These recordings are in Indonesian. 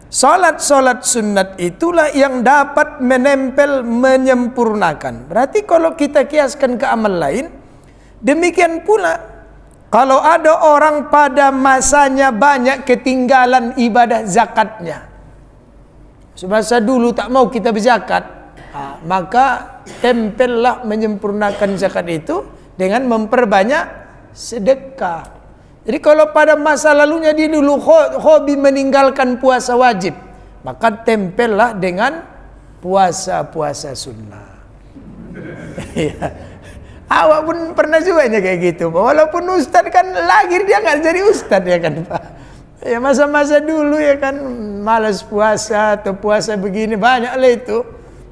Salat-salat sunat itulah yang dapat menempel, menyempurnakan. Berarti kalau kita kiaskan ke amal lain, demikian pula kalau ada orang pada masanya banyak ketinggalan ibadah zakatnya. Semasa dulu tak mau kita berzakat, maka tempellah menyempurnakan zakat itu dengan memperbanyak sedekah. Jadi kalau pada masa lalunya dia dulu hobi meninggalkan puasa wajib, maka tempellah dengan puasa-puasa sunnah. Awak pun pernah juga kayak gitu, walaupun ustad kan lahir dia nggak jadi ustad ya kan Pak. Ya masa-masa dulu ya kan malas puasa atau puasa begini banyaklah itu.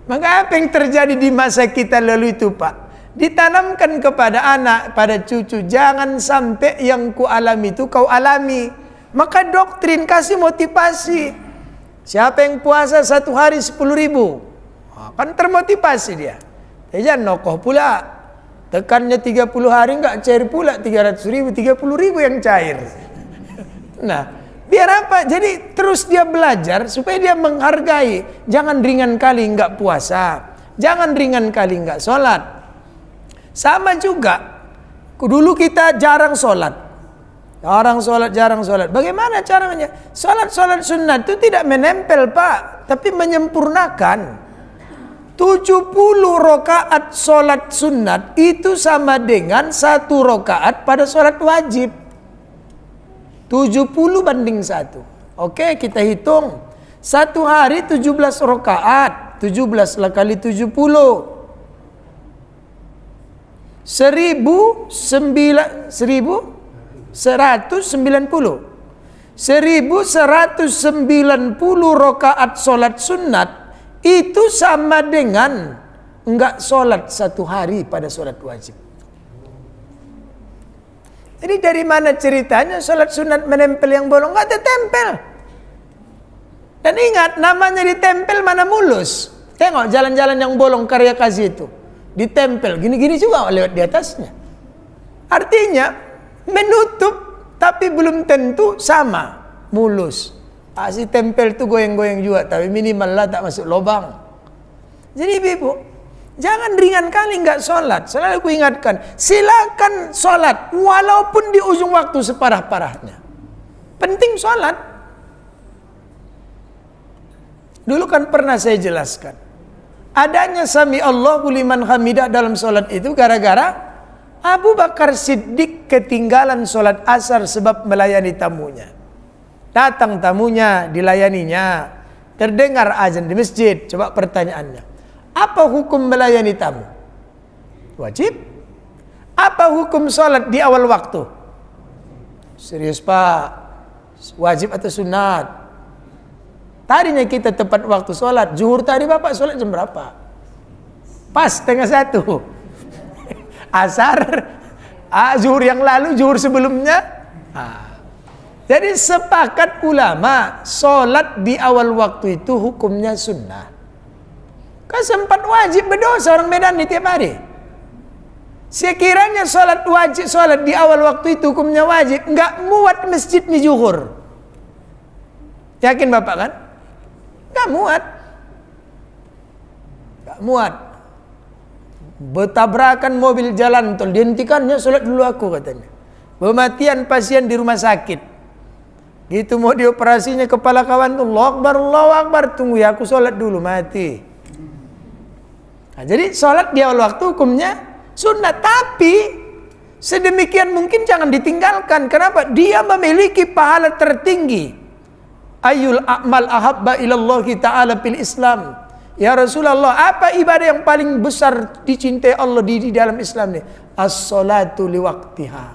Maka apa yang terjadi di masa kita lalu itu Pak? Ditanamkan kepada anak, pada cucu, jangan sampai yang ku alami itu kau alami. Maka doktrin kasih motivasi. Siapa yang puasa 1 hari 10.000, kan termotivasi dia. Jangan nokoh pula. Tekannya 30 hari enggak cair pula 300.000, 30.000 yang cair. Nah, biar apa? Jadi terus dia belajar supaya dia menghargai. Jangan ringan kali enggak puasa. Jangan ringan kali enggak sholat. Sama juga, dulu kita jarang sholat. Jarang sholat. Bagaimana caranya? Sholat sunat itu tidak menempel Pak, tapi menyempurnakan. 70 rakaat sholat sunat itu sama dengan 1 rakaat pada sholat wajib. 70 banding 1. Oke, kita hitung. 1 hari 17 rakaat. 17 lah kali 70. 1190 rakaat sholat sunat itu sama dengan enggak sholat 1 hari pada sholat wajib. Jadi dari mana ceritanya sholat sunat menempel yang bolong? Enggak ada tempel. Dan ingat, namanya ditempel mana mulus. Tengok jalan-jalan yang bolong karya kasih itu, ditempel gini-gini juga lewat di atasnya. Artinya menutup tapi belum tentu sama mulus. Si tempel itu goyang-goyang juga, tapi minimal lah tak masuk lubang. Jadi ibu, jangan ringan kali nggak sholat. Selalu aku ingatkan, silakan sholat walaupun di ujung waktu separah-parahnya. Penting sholat. Dulu kan pernah saya jelaskan, adanya sami Allahu liman hamidah dalam sholat itu gara-gara Abu Bakar Siddiq ketinggalan sholat asar sebab melayani tamunya. Datang tamunya, dilayaninya, terdengar azan di masjid. Coba pertanyaannya, apa hukum melayani tamu? Wajib. Apa hukum sholat di awal waktu? Serius Pak, wajib atau sunat? Tadinya kita tepat waktu sholat. Zuhur tadi Bapak sholat jam berapa? Pas 12:30. Asar, zuhur yang lalu, zuhur sebelumnya. Jadi sepakat ulama, sholat di awal waktu itu hukumnya sunnah. Kan sempat wajib berdosa orang Medan di tiap hari. Sekiranya sholat wajib, sholat di awal waktu itu hukumnya wajib, nggak muat masjid di zuhur. Yakin Bapak kan? Nggak muat. Nggak muat. Bertabrakan mobil jalan tol, dihentikannya sholat dulu aku katanya. Pematian pasien di rumah sakit. Gitu mau dioperasinya kepala kawan tuh, Allahu Akbar, tunggu ya aku sholat dulu, mati. Nah, jadi sholat di awal waktu hukumnya sunnah, tapi sedemikian mungkin jangan ditinggalkan. Kenapa? Dia memiliki pahala tertinggi. Ayul a'mal ahabba ilallahi ta'ala fil Islam. Ya Rasulullah, apa ibadah yang paling besar dicintai Allah di dalam Islam ini? As-salatu liwaqtiha.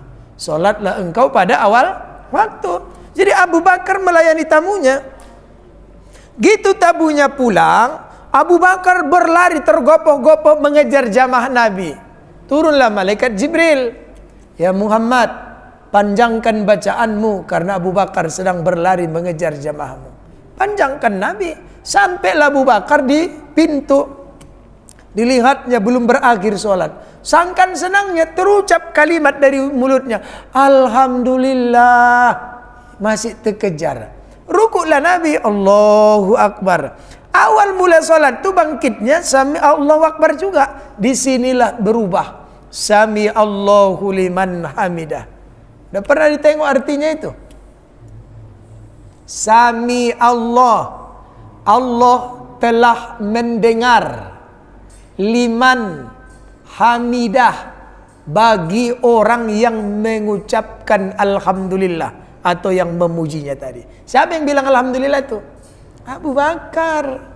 Salatlah engkau pada awal waktu. Jadi Abu Bakar melayani tamunya. Gitu tamunya pulang, Abu Bakar berlari tergopoh-gopoh mengejar jamaah Nabi. Turunlah malaikat Jibril. Ya Muhammad, panjangkan bacaanmu karena Abu Bakar sedang berlari mengejar jamaahmu. Panjangkan Nabi. Sampailah Abu Bakar di pintu. Dilihatnya belum berakhir sholat. Sangkan senangnya terucap kalimat dari mulutnya, Alhamdulillah. Masih terkejar. Rukuklah Nabi, Allahu Akbar. Awal mula sholat itu bangkitnya Sami Allahu Akbar juga. Disinilah berubah. Sami Allahu liman hamidah. Udah pernah ditengok artinya itu? Sami Allah. Allah telah mendengar. Liman hamidah. Bagi orang yang mengucapkan Alhamdulillah. Atau yang memujinya tadi. Siapa yang bilang Alhamdulillah itu? Abu Bakar.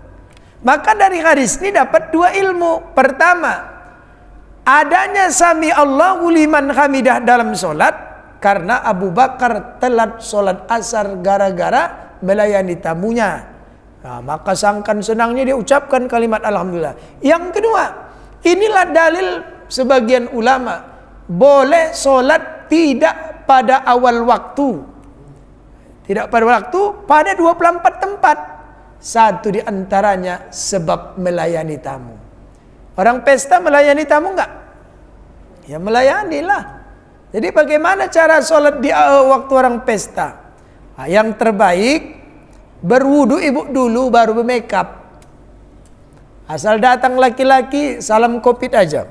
Maka dari hadis ini dapat dua ilmu. Pertama, adanya Sami Allahu liman hamidah dalam solat karena Abu Bakar telat solat asar gara-gara melayani tamunya. Nah, maka sangkan senangnya dia ucapkan kalimat Alhamdulillah. Yang kedua, inilah dalil sebagian ulama boleh solat tidak pada awal waktu. Tidak pada waktu, pada 24 tempat. Satu di antaranya sebab melayani tamu. Orang pesta melayani tamu enggak? Ya melayanilah. Jadi bagaimana cara sholat di waktu orang pesta? Nah, yang terbaik berwudu ibu dulu baru bermakeup. Asal datang laki-laki salam covid aja.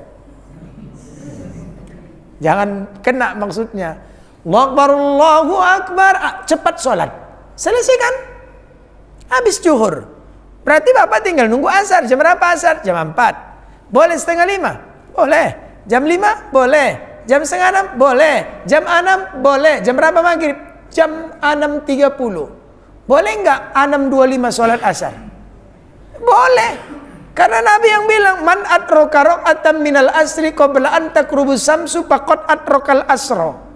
Jangan kena maksudnya. Allahu Akbar, Allahu Akbar. Cepat sholat. Selesai kan? Habis zuhur. Berarti bapak tinggal nunggu asar. Jam berapa asar? Jam 4. Boleh setengah 5? Boleh. Jam 5? Boleh. Jam setengah 6? Boleh. Jam 6? Boleh. Jam berapa maghrib? Jam 6.30. Boleh enggak 6.25 sholat asar? Boleh. Karena Nabi yang bilang, Man atroka rok'atan minal asri qabla an takrubus samsu faqad atrokal asro.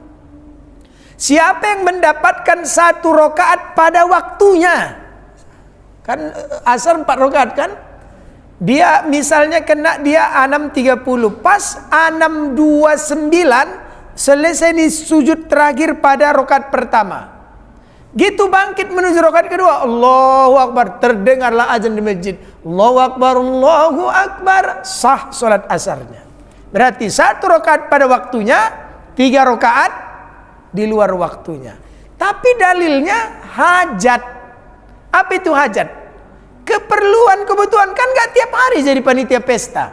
Siapa yang mendapatkan 1 rakaat pada waktunya? Kan asar 4 rakaat kan? Dia misalnya kena dia 6.30. Pas 6.29 selesai di sujud terakhir pada rakaat pertama. Gitu bangkit menuju rakaat kedua. Allahu Akbar. Terdengarlah azan di masjid. Allahu Akbar, Allahu Akbar. Sah solat asarnya. Berarti 1 rakaat pada waktunya, 3 rakaat di luar waktunya. Tapi dalilnya hajat. Apa itu hajat? Keperluan, kebutuhan. Kan gak tiap hari jadi panitia pesta.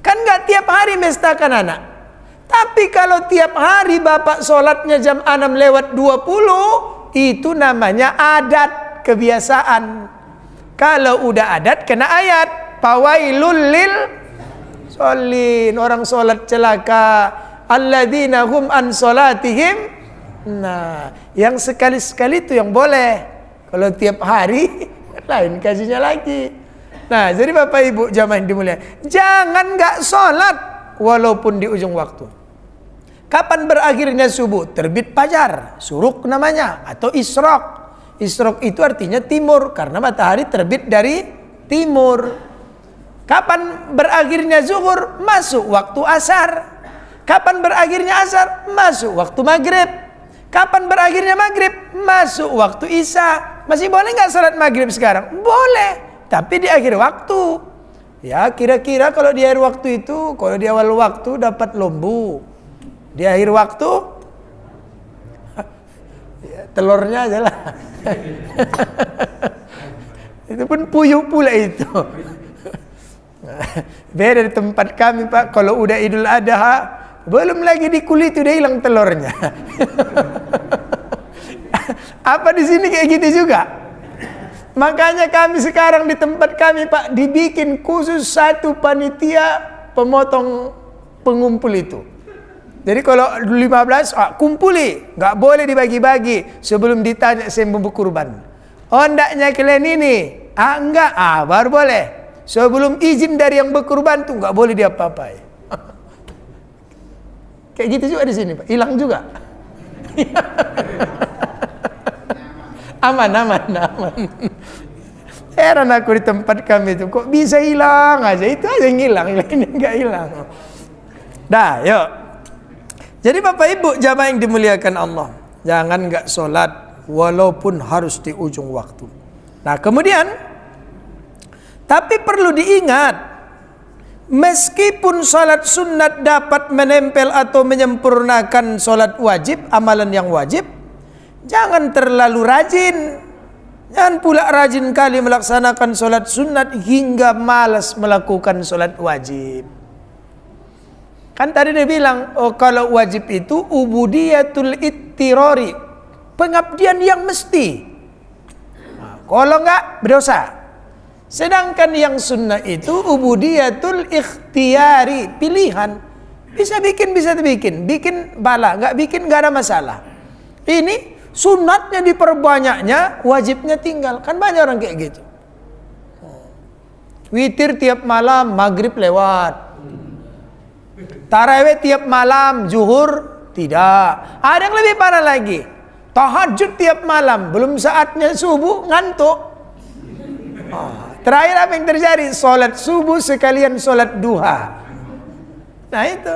Kan gak tiap hari mestakan anak. Tapi kalau tiap hari bapak sholatnya jam 6:20, itu namanya adat, kebiasaan. Kalau udah adat kena ayat. Fawailul lil sholin. Orang sholat celaka. Alladzina hum an sholatihim. Nah, yang sekali-sekali itu yang boleh. Kalau tiap hari lain kasihnya lagi. Nah, jadi Bapak Ibu jamaah yang dimuliakan, jangan gak sholat walaupun di ujung waktu. Kapan berakhirnya subuh? Terbit fajar, suruk namanya, atau isyraq. Isyraq itu artinya timur karena matahari terbit dari timur. Kapan berakhirnya zuhur? Masuk waktu asar. Kapan berakhirnya asar? Masuk waktu maghrib. Kapan berakhirnya maghrib? Masuk waktu isya. Masih boleh nggak salat maghrib sekarang? Boleh, tapi di akhir waktu. Ya kira-kira kalau di akhir waktu itu, kalau di awal waktu dapat lombu, di akhir waktu ya, telurnya aja lah. Itu pun puyuh pula itu. Beda di tempat kami Pak, kalau udah Idul Adha belum lagi di kulit udah hilang telurnya. Apa di sini kayak gitu juga? Makanya kami sekarang di tempat kami Pak dibikin khusus satu panitia pemotong pengumpul itu. Jadi kalau 15 kumpuli, nggak boleh dibagi-bagi sebelum ditanya saya mau kurban. Oh ndaknya kalian ini? Enggak, baru boleh. Sebelum izin dari yang berkurban tuh nggak boleh diapa-apai. Kayak gitu juga di sini Pak, hilang juga. Aman. Heran aku di tempat kami itu, kok bisa hilang aja, itu aja yang hilang, ini nggak hilang. Dah, yuk. Jadi Bapak Ibu jamaah yang dimuliakan Allah, jangan nggak sholat walaupun harus di ujung waktu. Nah kemudian, tapi perlu diingat, meskipun sholat sunat dapat menempel atau menyempurnakan sholat wajib, amalan yang wajib, jangan terlalu rajin. Jangan pula rajin kali melaksanakan sholat sunat hingga malas melakukan sholat wajib. Kan tadi dia bilang, oh kalau wajib itu ubudiyatul ittirori, pengabdian yang mesti. Nah, kalau enggak berdosa. Sedangkan yang sunnah itu ubudiyatul ikhtiyari, pilihan. Bisa bikin, bisa bikin. Bikin bala, enggak bikin enggak ada masalah. Ini sunatnya diperbanyaknya, wajibnya tinggal. Kan banyak orang kayak gitu. Witir tiap malam, maghrib lewat. Tarawih tiap malam, zuhur tidak. Ada yang lebih parah lagi. Tahajud tiap malam, belum saatnya subuh ngantuk. Terakhir apa yang terjadi? Sholat subuh sekalian sholat duha. Nah itu.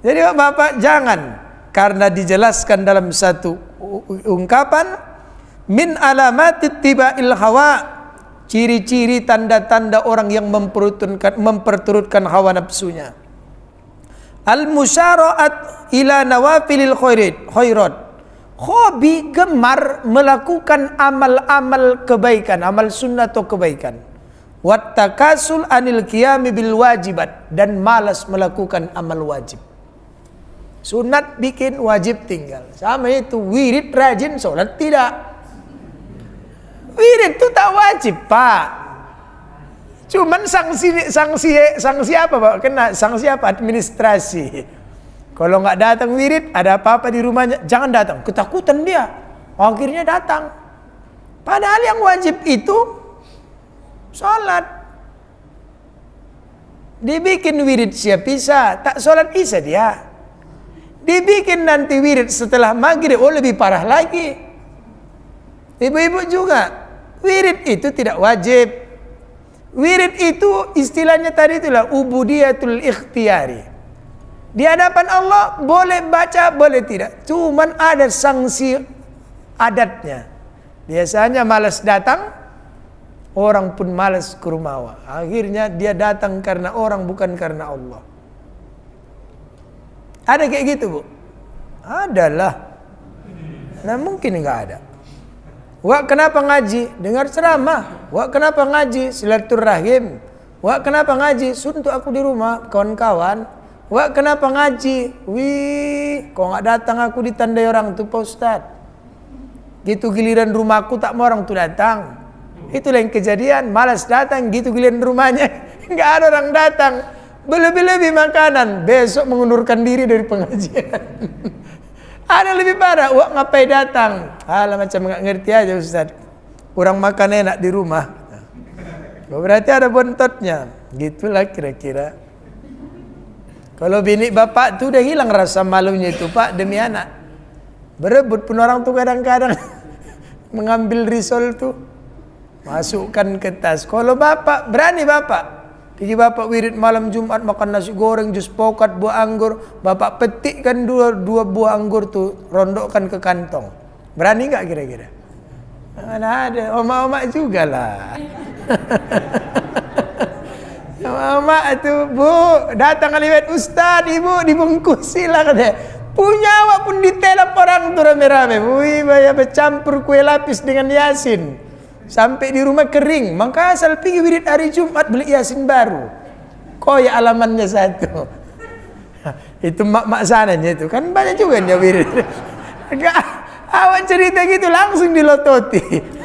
Jadi Bapak jangan, karena dijelaskan dalam satu ungkapan, min alamatit tiba'il hawa, ciri-ciri tanda-tanda orang yang memperturutkan hawa nafsunya. Al-musyara'at ila nawafilil khairat. Hobi, gemar melakukan amal-amal kebaikan, amal sunnah atau kebaikan. Wat takasul anil qiyami bil wajibat, dan malas melakukan amal wajib. Sunat bikin, wajib tinggal. Sama itu, wirid rajin, sholat tidak. Wirid itu tak wajib, Pak. Cuman sanksi apa, Pak? Kena sanksi apa? Administrasi. Kalau nggak datang wirid, ada apa-apa di rumahnya, jangan datang. Ketakutan dia, akhirnya datang. Padahal yang wajib itu sholat. Dibikin wirid siap bisa, tak sholat isya dia. Dibikin nanti wirid setelah maghrib, oh lebih parah lagi. Ibu-ibu juga, wirid itu tidak wajib. Wirid itu istilahnya tadi itulah ubudiyatul ikhtiyari. Di hadapan Allah boleh baca, boleh tidak. Cuman ada sanksi adatnya. Biasanya malas datang, orang pun malas ke rumah. Akhirnya dia datang karena orang, bukan karena Allah. Ada kayak gitu, Bu? Adalah. Nah mungkin enggak ada. Wak kenapa ngaji? Dengar ceramah. Wak kenapa ngaji? Silaturahim. Wak kenapa ngaji? Suntuk aku di rumah, kawan-kawan. Wak kenapa ngaji? Wih, kok nggak datang aku ditandai orang tuh Pak Ustadz. Gitu giliran rumahku tak mau orang tuh datang. Itulah yang kejadian, malas datang, gitu giliran rumahnya nggak ada orang datang. Lebih-lebih makanan, besok mengundurkan diri dari pengajian. Ada lebih parah, wak ngapain datang? Alah macam nggak ngerti aja Ustaz. Kurang makan enak di rumah. Berarti ada bontotnya. Gitulah kira-kira. Kalau bini bapak tuh udah hilang rasa malunya itu, Pak, demi anak. Berebut pun orang tuh kadang-kadang mengambil risol tuh, masukkan ke tas. Kalau bapak berani, bapak pergi bapak wirid malam Jumat makan nasi goreng, jus pokat, buah anggur. Bapak petikkan dua buah anggur tuh, rondokkan ke kantong. Berani nggak kira-kira? Mana ada, oma-oma juga lah. Oma itu, Bu, datang liwat Ustaz, Ibu dibungkusi lah katanya. Punya awak pun ditelap orang tuh rame-rame. Wih, bayar bercampur kue lapis dengan Yasin. Sampai di rumah kering. Maka asal pergi wirid hari Jumat beli Yasin baru. Koyak alamannya satu. Itu mak-mak sananya itu. Kan banyak juga dia wirid. Awak cerita gitu langsung dilototi.